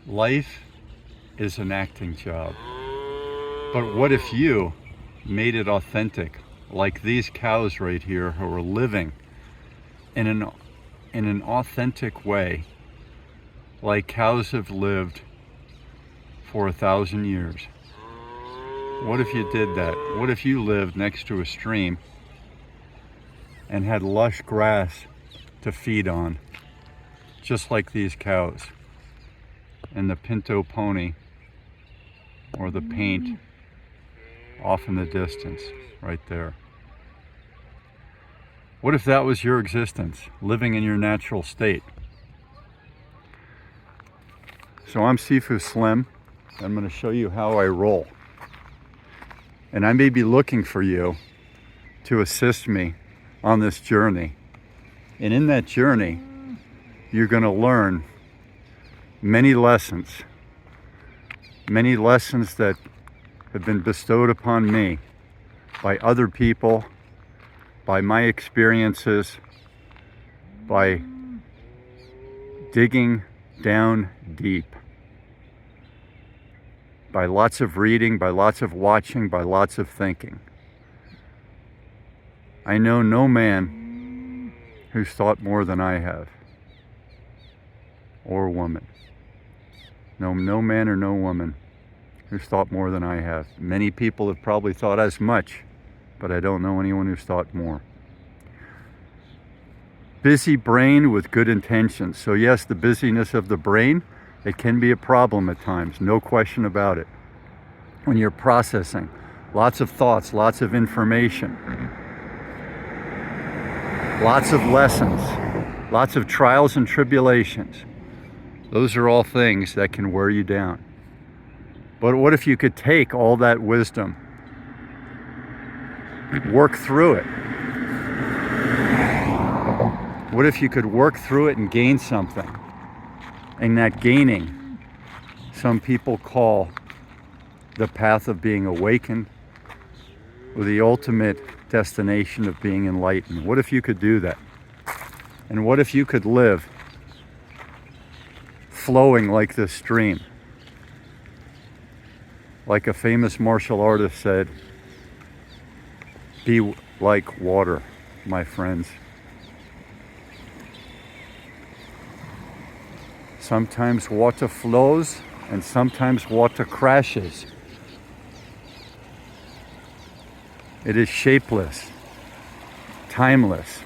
Life is an acting job. But what if you made it authentic, like these cows right here who are living in an authentic way, like cows have lived for 1,000 years? What if you did that? What if you lived next to a stream and had lush grass to feed on, just like these cows and the pinto pony or the paint off in the distance right there? What if that was your existence, living in your natural state? So I'm Sifu Slim. I'm going to show you how I roll. And I may be looking for you to assist me on this journey. And in that journey, you're going to learn many lessons that have been bestowed upon me by other people, by my experiences, by digging down deep, by lots of reading, by lots of watching, by lots of thinking. I know no man who's thought more than I have, or woman. No man or no woman who's thought more than I have. Many people have probably thought as much, but I don't know anyone who's thought more. Busy brain with good intentions. So yes, the busyness of the brain, it can be a problem at times, no question about it. When you're processing lots of thoughts, lots of information, lots of lessons, lots of trials and tribulations. Those are all things that can wear you down. But what if you could take all that wisdom, work through it? What if you could work through it and gain something? And that gaining, some people call the path of being awakened, or the ultimate destination of being enlightened. What if you could do that? And what if you could live flowing like this stream? Like a famous martial artist said, be like water, my friends. Sometimes water flows and sometimes water crashes. It is shapeless, timeless.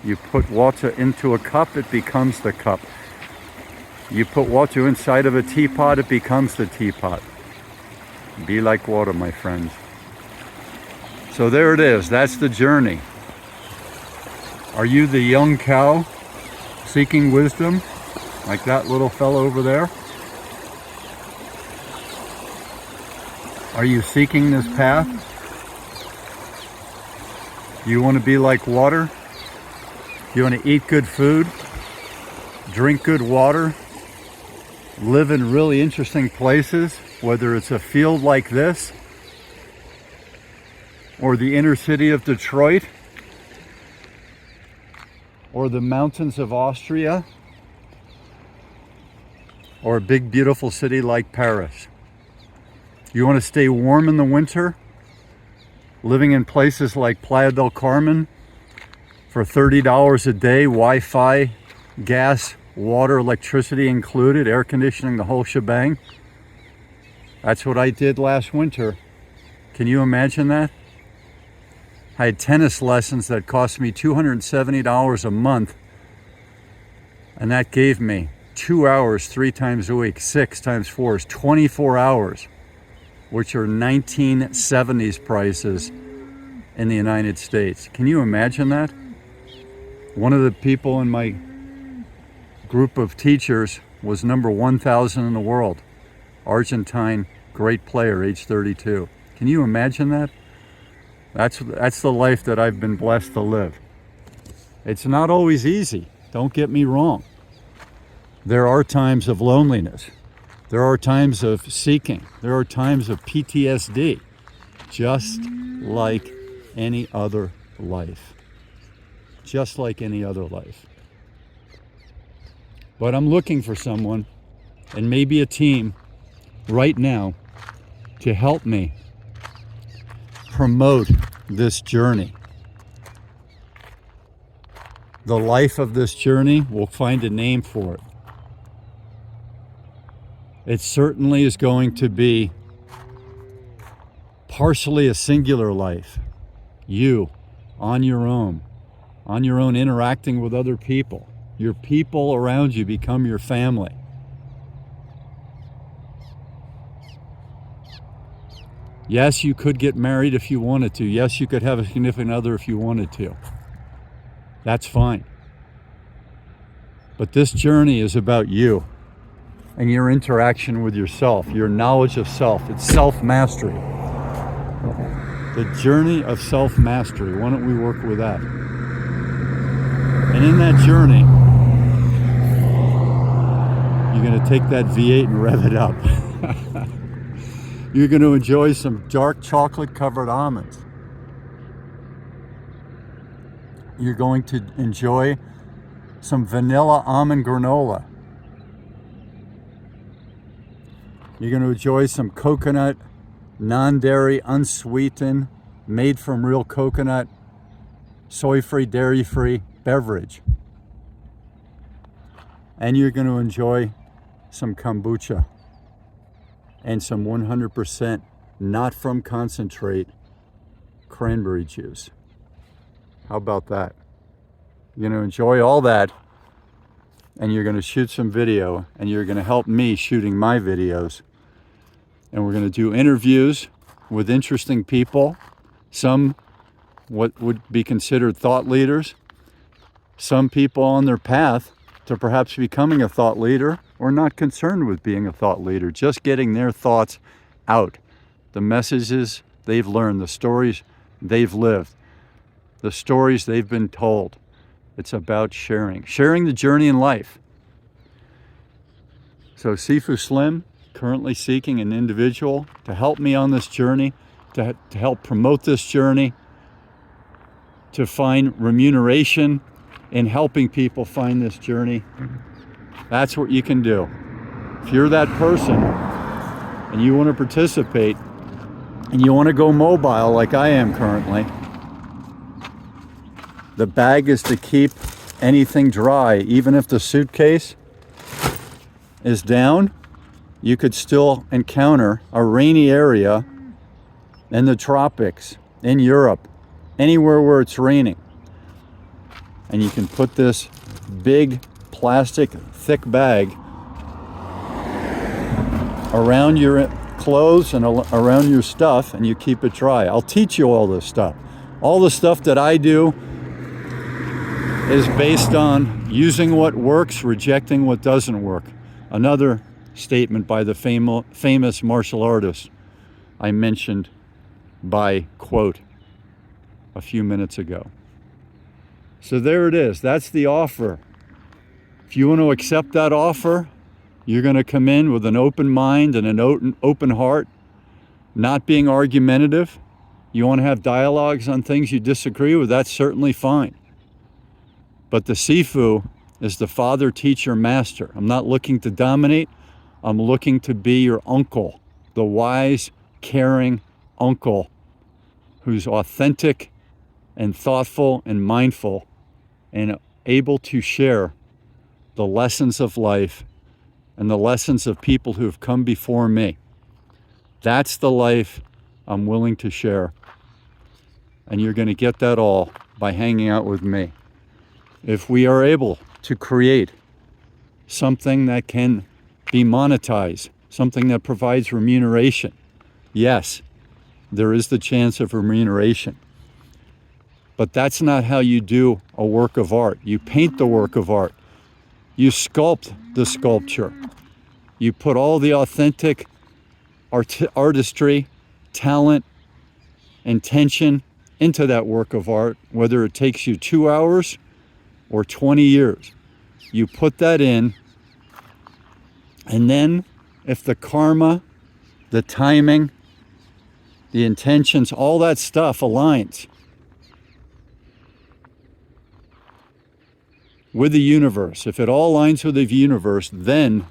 You put water into a cup, it becomes the cup. You put water inside of a teapot, it becomes the teapot. Be like water, my friends. So there it is, that's the journey. Are you the young cow seeking wisdom? Like that little fellow over there? Are you seeking this path? You want to be like water? You want to eat good food? Drink good water? Live in really interesting places, whether it's a field like this, or the inner city of Detroit, or the mountains of Austria, or a big beautiful city like Paris. You want to stay warm in the winter, living in places like Playa del Carmen for $30 a day, Wi-Fi, gas, water, electricity included, air conditioning, the whole shebang. That's what I did last winter. Can you imagine that? I had tennis lessons that cost me $270 a month, and that gave me 2 hours 3 times a week. 6 times 4 is 24 hours, which are 1970s prices in the United States. Can you imagine that? One of the people in my group of teachers was number 1,000 in the world. Argentine, great player, age 32. Can you imagine that? That's the life that I've been blessed to live. It's not always easy, don't get me wrong. There are times of loneliness. There are times of seeking. There are times of PTSD, just like any other life. Just like any other life. But I'm looking for someone and maybe a team right now to help me promote this journey. The life of this journey, we'll find a name for it. It certainly is going to be partially a singular life. You, on your own interacting with other people. Your people around you become your family. Yes, you could get married if you wanted to. Yes, you could have a significant other if you wanted to. That's fine. But this journey is about you and your interaction with yourself, your knowledge of self. It's self-mastery. The journey of self-mastery. Why don't we work with that? And in that journey, you're going to take that V8 and rev it up. You're going to enjoy some dark chocolate covered almonds. You're going to enjoy some vanilla almond granola. You're going to enjoy some coconut, non-dairy, unsweetened, made from real coconut, soy-free, dairy-free beverage. And you're going to enjoy some kombucha and some 100% not from concentrate cranberry juice. How about that? You're going to enjoy all that, and you're going to shoot some video, and you're going to help me shooting my videos. And we're going to do interviews with interesting people, some what would be considered thought leaders, some people on their path to perhaps becoming a thought leader, or not concerned with being a thought leader, just getting their thoughts out, the messages they've learned, the stories they've lived, the stories they've been told. It's about sharing the journey in life. So Sifu Slim, currently seeking an individual to help me on this journey, to help promote this journey, to find remuneration in helping people find this journey. That's what you can do. If you're that person and you want to participate and you want to go mobile like I am currently, the bag is to keep anything dry. Even if the suitcase is down, you could still encounter a rainy area in the tropics, in Europe, anywhere where it's raining. And you can put this big plastic thick bag around your clothes and around your stuff, and you keep it dry. I'll teach you all this stuff. All the stuff that I do is based on using what works, rejecting what doesn't work. Another statement by the famous martial artist I mentioned by quote a few minutes ago. So there it is. That's the offer. If you want to accept that offer, you're going to come in with an open mind and an open heart, not being argumentative. You want to have dialogues on things you disagree with, that's certainly fine. But the Sifu is the father, teacher, master. I'm not looking to dominate. I'm looking to be your uncle, the wise, caring uncle who's authentic and thoughtful and mindful and able to share the lessons of life and the lessons of people who have come before me. That's the life I'm willing to share. And you're going to get that all by hanging out with me. If we are able to create something that can be monetized, something that provides remuneration, yes, there is the chance of remuneration. But that's not how you do a work of art. You paint the work of art. You sculpt the sculpture. You put all the authentic artistry, talent, intention into that work of art, whether it takes you 2 hours or 20 years. You put that in, and then if the karma, the timing, the intentions, all that stuff aligns with the universe, if it all aligns with the universe, then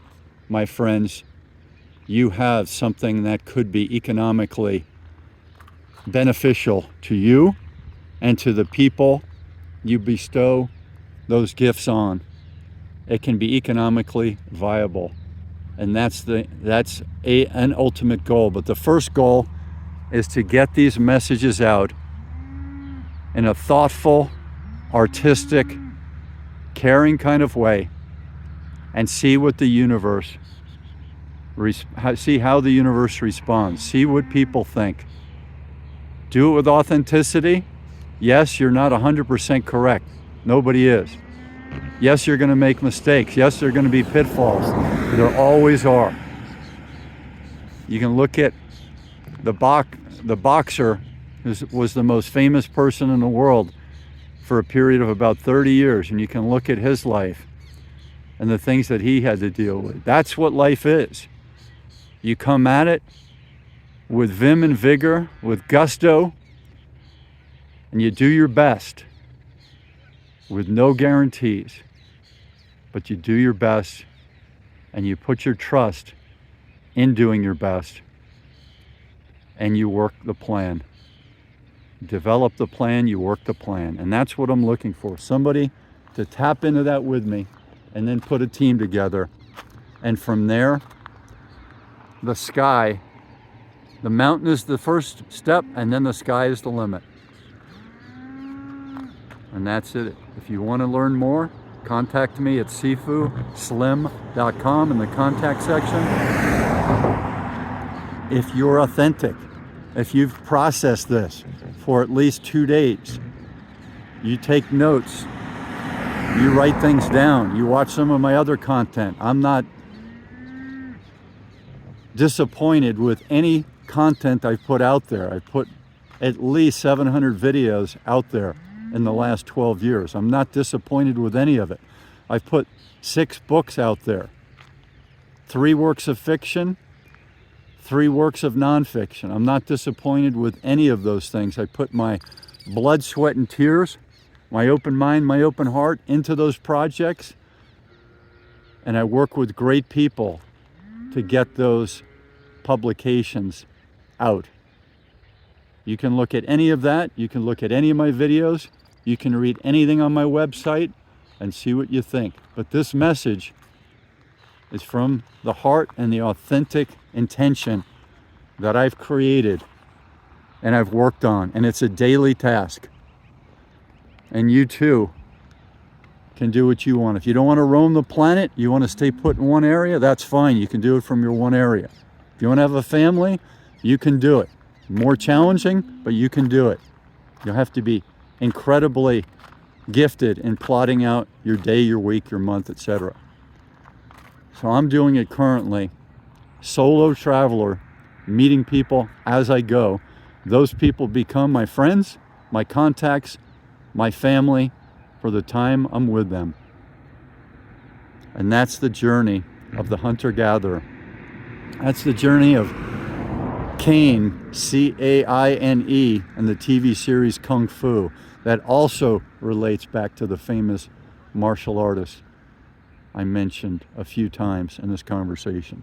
my friends, you have something that could be economically beneficial to you and to the people you bestow those gifts on. It can be economically viable. And that's an ultimate goal. But the first goal is to get these messages out in a thoughtful, artistic, caring kind of way, and see what the universe, see how the universe responds, see what people think. Do it with authenticity. Yes, you're not 100% correct. Nobody is. Yes, you're going to make mistakes. Yes, there are going to be pitfalls. There always are. You can look at the boxer who was the most famous person in the world for a period of about 30 years, and you can look at his life and the things that he had to deal with. That's what life is. You come at it with vim and vigor, with gusto, and you do your best with no guarantees. But you do your best, and you put your trust in doing your best, and you work the plan. Develop the plan, you work the plan. And that's what I'm looking for. Somebody to tap into that with me, and then put a team together. And from there, the sky, the mountain is the first step, and then the sky is the limit. And that's it. If you want to learn more, contact me at sifuslim.com in the contact section. If you're authentic, if you've processed this for at least 2 days, you take notes, you write things down, you watch some of my other content. I'm not disappointed with any content I've put out there. I've put at least 700 videos out there in the last 12 years. I'm not disappointed with any of it. I've put 6 books out there, 3 works of fiction, 3 works of nonfiction. I'm not disappointed with any of those things. I put my blood, sweat, and tears, my open mind, my open heart into those projects, and I work with great people to get those publications out. You can look at any of that. You can look at any of my videos. You can read anything on my website and see what you think. But this message is from the heart and the authentic intention that I've created and I've worked on. And it's a daily task. And you too can do what you want. If you don't want to roam the planet, you want to stay put in one area, that's fine. You can do it from your one area. If you want to have a family, you can do it. More challenging, but you can do it. You'll have to be incredibly gifted in plotting out your day, your week, your month, etc. So I'm doing it currently. Solo traveler, meeting people as I go. Those people become my friends, my contacts, my family for the time I'm with them. And that's the journey of the hunter-gatherer. That's the journey of Caine, C-A-I-N-E, and the TV series Kung Fu. That also relates back to the famous martial artist I mentioned a few times in this conversation.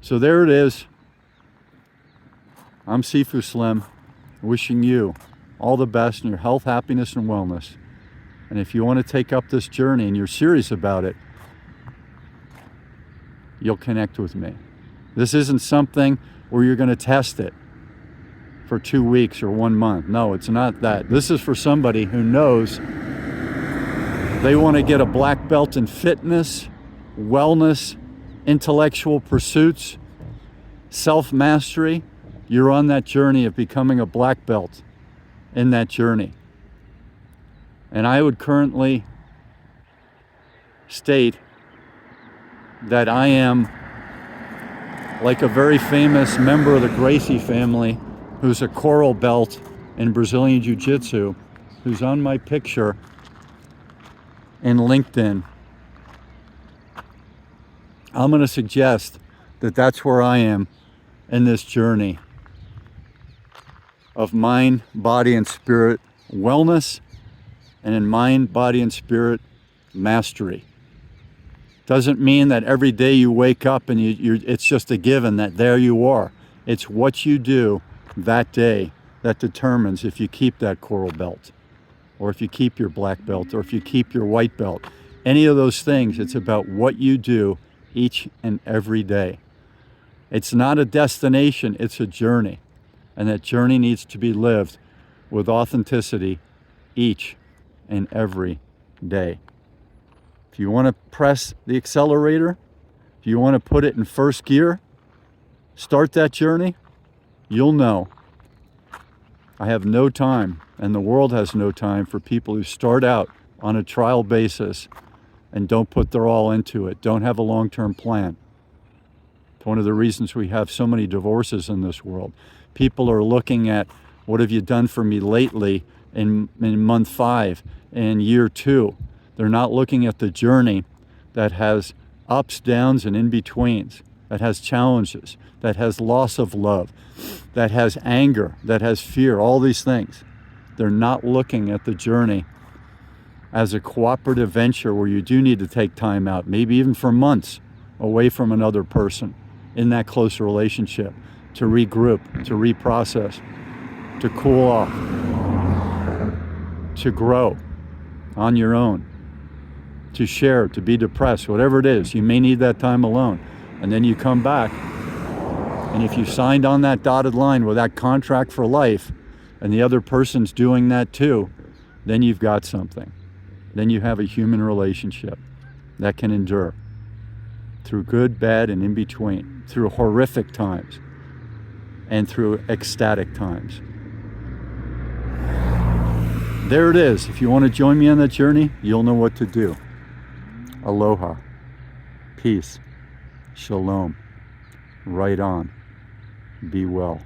So there it is. I'm Sifu Slim, wishing you all the best in your health, happiness, and wellness. And if you want to take up this journey and you're serious about it, you'll connect with me. This isn't something where you're going to test it for 2 weeks or 1 month. No, it's not that. This is for somebody who knows they want to get a black belt in fitness, wellness, intellectual pursuits, self-mastery. You're on that journey of becoming a black belt in that journey. And I would currently state that I am like a very famous member of the Gracie family who's a coral belt in Brazilian Jiu-Jitsu, who's on my picture in LinkedIn. I'm going to suggest that that's where I am in this journey of mind, body, and spirit wellness, and in mind, body, and spirit mastery. Doesn't mean that every day you wake up and it's just a given that there you are. It's what you do that day that determines if you keep that coral belt, or if you keep your black belt, or if you keep your white belt. Any of those things, it's about what you do each and every day. It's not a destination, it's a journey. And that journey needs to be lived with authenticity each and every day. If you want to press the accelerator, if you want to put it in first gear, start that journey, you'll know. I have no time, and the world has no time for people who start out on a trial basis and don't put their all into it, don't have a long-term plan. It's one of the reasons we have so many divorces in this world. People are looking at, what have you done for me lately in month 5 and year 2. They're not looking at the journey that has ups, downs, and in-betweens, that has challenges, that has loss of love, that has anger, that has fear, all these things. They're not looking at the journey as a cooperative venture where you do need to take time out, maybe even for months, away from another person in that close relationship, to regroup, to reprocess, to cool off, to grow on your own, to share, to be depressed, whatever it is. You may need that time alone. And then you come back, and if you signed on that dotted line with that contract for life, and the other person's doing that too, then you've got something. Then you have a human relationship that can endure through good, bad, and in between, through horrific times and through ecstatic times. There it is. If you want to join me on that journey, you'll know what to do. Aloha, peace, shalom, right on, be well.